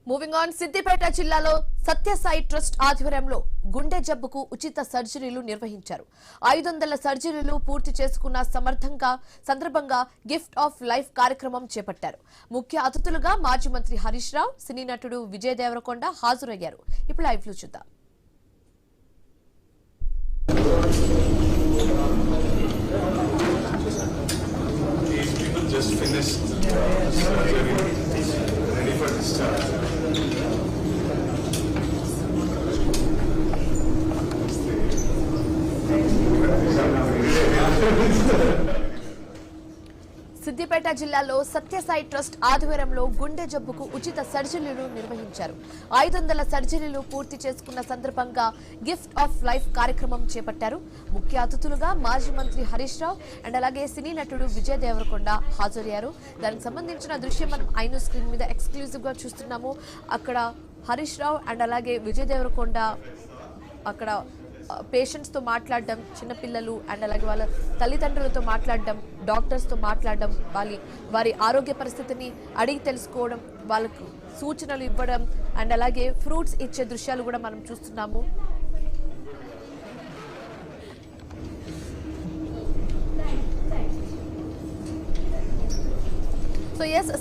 Moving on, Siddipet జిల్లాలో Sathya Sai trust ఆధ్వర్యంలో గుండె జబ్బుకు ఉచిత సర్జరీలు నిర్వహించారు. 500 సర్జరీలు పూర్తి చేసుకున్న సందర్భంగా గిఫ్ట్ ఆఫ్ లైఫ్ కార్యక్రమం చేపట్టారు. ముఖ్య అతిథులుగా మాజీ మంత్రి హరీష్ రావు, సినీ నటుడు విజయ్ దేవరకొండ హాజరయ్యారు. ఇప్పుడు లైవ్ లో చూద్దాం. Just finished surgery, ready for discharge. Siddipet జిల్లాలో సత్యసాయి ట్రస్ట్ ఆధ్వర్యంలో గుండె జబ్బుకు ఉచిత సర్జరీలు నిర్వహించారు. 500 సర్జరీలు పూర్తి చేసుకున్న సందర్భంగా గిఫ్ట్ ఆఫ్ లైఫ్ కార్యక్రమం చేపట్టారు. ముఖ్య అతిథులుగా మాజీ మంత్రి హరీష్ రావు అండ్ అలాగే సినీ నటుడు విజయ్ దేవరకొండ హాజరయ్యారు. దానికి సంబంధించిన దృశ్యం మనం ఐనో స్క్రీన్ మీద ఎక్స్క్లూజివ్ గా చూస్తున్నాము. అక్కడ హరీష్ రావు అండ్ అలాగే విజయ్ దేవరకొండ అక్కడ పేషెంట్స్ తో మాట్లాడడం, చిన్నపిల్లలు అండ్ అలాగే వాళ్ళ తల్లిదండ్రులతో మాట్లాడడం, డాక్టర్స్ తో మాట్లాడడం, వారి ఆరోగ్య పరిస్థితిని అడిగి తెలుసుకోవడం, వాళ్ళకు సూచనలు ఇవ్వడం అండ్ అలాగే ఫ్రూట్స్ ఇచ్చే దృశ్యాలు కూడా మనం చూస్తున్నాము.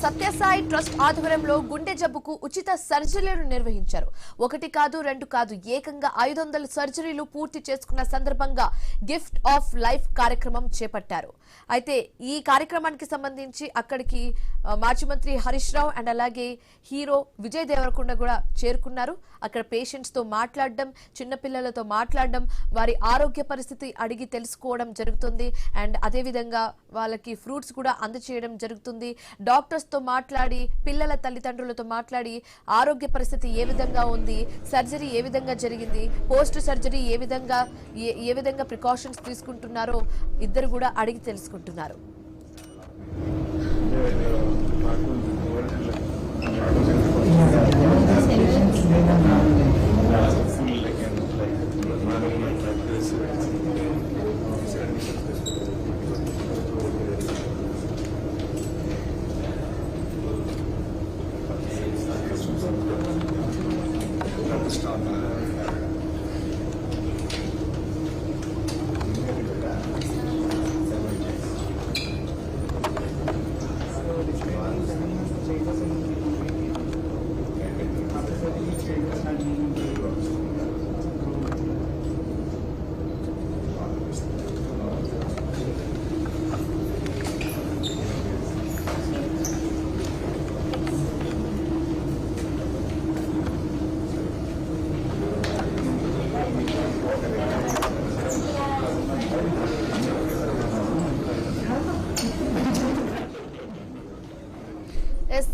సత్యసాయి ట్రస్ట్ ఆధ్వర్యంలో గుండె జబ్బుకు ఉచిత సర్జరీలు నిర్వహించారు. 1 కాదు 2 కాదు ఏకంగా 500 సర్జరీలు పూర్తి చేసుకున్న సందర్భంగా గిఫ్ట్ ఆఫ్ లైఫ్ కార్యక్రమం చేపట్టారు. అయితే ఈ కార్యక్రమానికి సంబంధించి అక్కడికి మాజీ మంత్రి హరీష్ రావు అండ్ అలాగే హీరో విజయ్ దేవరకొండ కూడా చేరుకున్నారు. అక్కడ పేషెంట్స్ తో మాట్లాడడం, చిన్నపిల్లలతో మాట్లాడడం, వారి ఆరోగ్య పరిస్థితి అడిగి తెలుసుకోవడం జరుగుతుంది. అండ్ అదే విధంగా వాళ్ళకి ఫ్రూట్స్ కూడా అందజేయడం జరుగుతుంది. డాక్టర్స్ తో మాట్లాడి, పిల్లల తల్లిదండ్రులతో మాట్లాడి ఆరోగ్య పరిస్థితి ఏ విధంగా ఉంది, సర్జరీ ఏ విధంగా జరిగింది, పోస్ట్ సర్జరీ ఏ విధంగా ప్రికాషన్స్ తీసుకుంటున్నారో ఇద్దరు కూడా అడిగి తెలుసుకుంటున్నారు.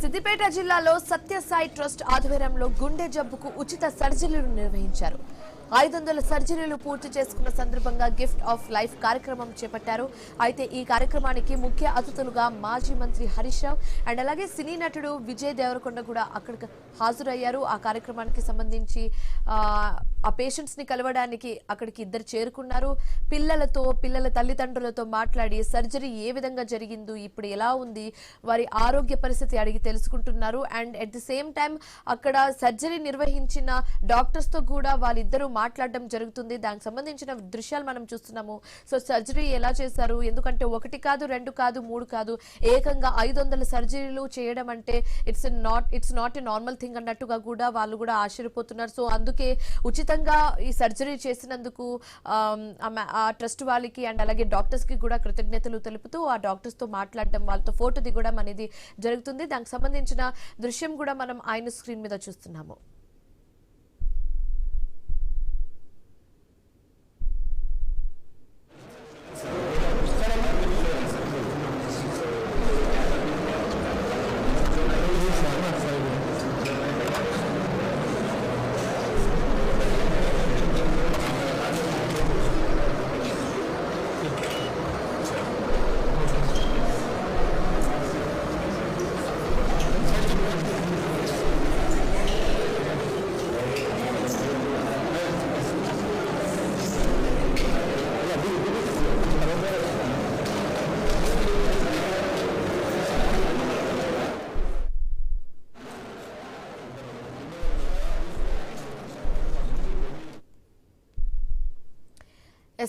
సిద్దిపేట జిల్లాలో సత్యసాయి ట్రస్ట్ ఆధ్వర్యంలో గుండె జబ్బుకు ఉచిత సర్జరీలు నిర్వహించారు. 500 సర్జరీలు పూర్తి చేసుకున్న సందర్భంగా గిఫ్ట్ ఆఫ్ లైఫ్ కార్యక్రమం చేపట్టారు. అయితే ఈ కార్యక్రమానికి ముఖ్య అతిథులుగా మాజీ మంత్రి హరీష్ రావు అండ్ అలాగే సినీ నటుడు విజయ్ దేవరకొండ కూడా అక్కడికి హాజరయ్యారు. ఆ కార్యక్రమానికి సంబంధించి ఆ పేషెంట్స్ ని కలవడానికి అక్కడికి ఇద్దరు చేరుకున్నారు. పిల్లల తల్లిదండ్రులతో మాట్లాడి సర్జరీ ఏ విధంగా జరిగిందో, ఇప్పుడు ఎలా ఉంది, వారి ఆరోగ్య పరిస్థితి అడిగి తెలుసుకుంటున్నారు. And at the same time అక్కడ సర్జరీ నిర్వహించిన డాక్టర్స్ తో కూడా వాళ్ళిద్దరూ మాట్లాడడం జరుగుతుంది. దానికి సంబంధించిన దృశ్యాలు మనం చూస్తున్నాము. సో సర్జరీ ఎలా చేశారు, ఎందుకంటే 1 కాదు 2 కాదు 3 కాదు ఏకంగా 500 సర్జరీలు చేయడం అంటే it's not a normal thing అన్నట్టుగా కూడా వాళ్ళు కూడా ఆశ్చర్యపోతున్నారు. సో అందుకే ఉచితంగా ఈ సర్జరీ చేసినందుకు ఆ ట్రస్ట్ వాళ్ళకి అండ్ అలాగే డాక్టర్స్ కి కూడా కృతజ్ఞతలు తెలుపుతూ ఆ డాక్టర్స్ తో మాట్లాడడం, వాళ్ళతో ఫోటో దిగడం అనేది జరుగుతుంది. దానికి సంబంధించిన దృశ్యం కూడా మనం ఆయన స్క్రీన్ మీద చూస్తున్నాము.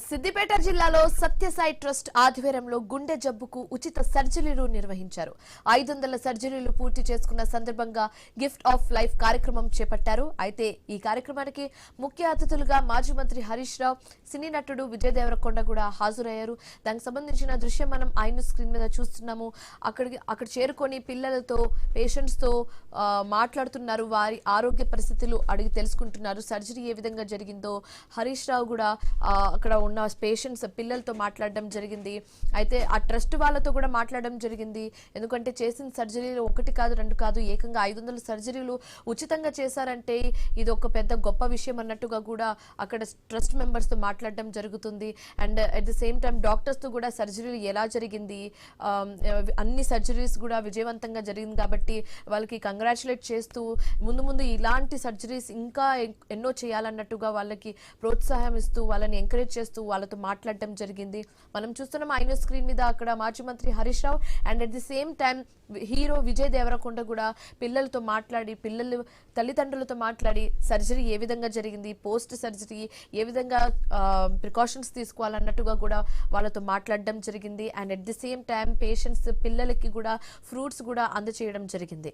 సిద్దిపేట జిల్లాలో సత్యసాయి ట్రస్ట్ ఆధ్వర్యంలో గుండె జబ్బుకు ఉచిత సర్జరీలు నిర్వహించారు. 500 సర్జరీలు పూర్తి చేసుకున్న సందర్భంగా గిఫ్ట్ ఆఫ్ లైఫ్ కార్యక్రమం చేపట్టారు. అయితే ఈ కార్యక్రమానికి ముఖ్య అతిథులుగా మాజీ మంత్రి హరీష్ రావు, సినీ నటుడు విజయ్ దేవరకొండ కూడా హాజరయ్యారు. దానికి సంబంధించిన దృశ్యం మనం ఐన్యూస్ స్క్రీన్ మీద చూస్తున్నాము. అక్కడ చేరుకొని పిల్లలతో, పేషెంట్స్ తో మాట్లాడుతున్నారు. వారి ఆరోగ్య పరిస్థితులు అడిగి తెలుసుకుంటున్నారు. సర్జరీ ఏ విధంగా జరిగిందో హరీష్ రావు కూడా అక్కడ ఉన్న పేషెంట్స్ పిల్లలతో మాట్లాడడం జరిగింది. అయితే ఆ ట్రస్ట్ వాళ్ళతో కూడా మాట్లాడడం జరిగింది. ఎందుకంటే చేసిన సర్జరీలు 1 కాదు 2 కాదు, ఏకంగా 500 సర్జరీలు ఉచితంగా చేశారంటే ఇది ఒక పెద్ద గొప్ప విషయం అన్నట్టుగా కూడా అక్కడ ట్రస్ట్ మెంబర్స్ తో మాట్లాడడం జరుగుతుంది. And at the same time doctors తో కూడా సర్జరీలు ఎలా జరిగింది, అన్ని సర్జరీస్ కూడా విజయవంతంగా జరిగింది కాబట్టి వాళ్ళకి కంగ్రాచులేట్ చేస్తూ ముందు ఇలాంటి సర్జరీస్ ఇంకా ఎన్నో చేయాలన్నట్టుగా వాళ్ళకి ప్రోత్సాహం ఇస్తూ వాళ్ళని ఎంకరేజ్ చేస్తూ వాళ్ళతో మాట్లాడడం జరిగింది. మనం చూస్తున్నాం ఐన్యూస్ స్క్రీన్ మీద అక్కడ మాజీ మంత్రి Harish Rao and at the same time hero Vijay Deverakonda కూడా పిల్లలతో మాట్లాడి, పిల్లలు తల్లిదండ్రులతో మాట్లాడి సర్జరీ ఏ విధంగా జరిగింది, పోస్ట్ సర్జరీ ఏ విధంగా ప్రికాషన్స్ తీసుకోవాలన్నట్టుగా కూడా వాళ్ళతో మాట్లాడడం జరిగింది. And at the same time patients పిల్లలకి కూడా ఫ్రూట్స్ కూడా అందచేయడం జరిగింది.